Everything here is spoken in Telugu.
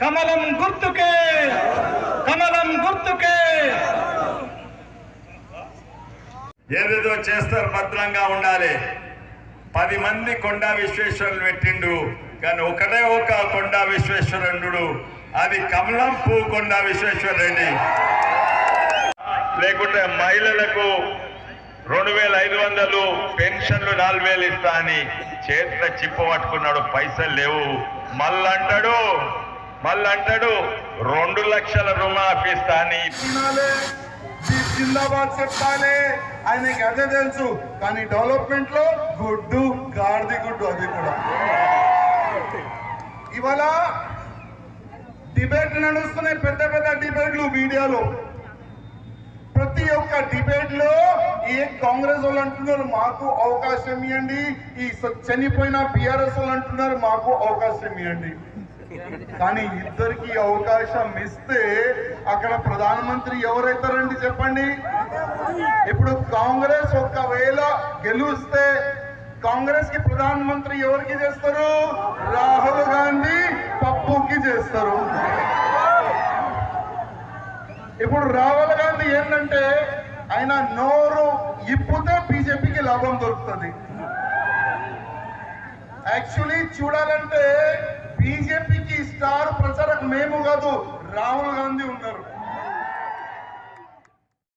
కమలం గుర్తుకే, కమలం గుర్తుకే. ఏదేదో చేస్తారు, భద్రంగా ఉండాలి. 10 మంది కొండా విశ్వేశ్వరులు పెట్టిండు, కానీ ఒకటే ఒక కొండా విశ్వేశ్వరుడు, అది కమలం పువ్వు కొండా విశ్వేశ్వర రెడ్డి. లేకుంటే మహిళలకు 2500 పెన్షన్లు 4000 ఇస్తా అని చేతిలో చిప్ప పట్టుకున్నాడు, పైసలు లేవు. మళ్ళంటాడు 2 లక్షల రుణమాఫీ ఇస్తా అని. జిందాబాద్ చెప్పాలి, ఆయనకి అదే తెలుసు. కానీ డెవలప్మెంట్ లో గుడ్డు గాడిది గుడ్డు, అది కూడా. ఇవాళ డిబేట్ నడుస్తున్నాయి, పెద్ద పెద్ద డిబేట్లు మీడియాలో. ప్రతి ఒక్క డిబేట్ లో ఏ కాంగ్రెస్ వాళ్ళు అంటున్నారు మాకు అవకాశం ఇవ్వండి, ఈ చనిపోయిన బీఆర్ఎస్ వాళ్ళు అంటున్నారు మాకు అవకాశం ఇవ్వండి. కానీ ఇద్దరికి అవకాశం ఇస్తే అక్కడ ప్రధానమంత్రి ఎవరైతారండి చెప్పండి? ఇప్పుడు కాంగ్రెస్ ఒకవేళ గెలిస్తే కాంగ్రెస్ కి ప్రధానమంత్రి ఎవరికి చేస్తారు? రాహుల్ గాంధీ పప్పుకి చేస్తారు. ఇప్పుడు రాహుల్ గాంధీ ఏంటంటే ఆయన నోరు ఇప్పితే బీజేపీకి లాభం దొరుకుతుంది. యాక్చువల్లీ చూడాలంటే బీజేపీకి స్టార్ ప్రచారక్ మేము కాదు, రాహుల్ గాంధీ ఉన్నారు.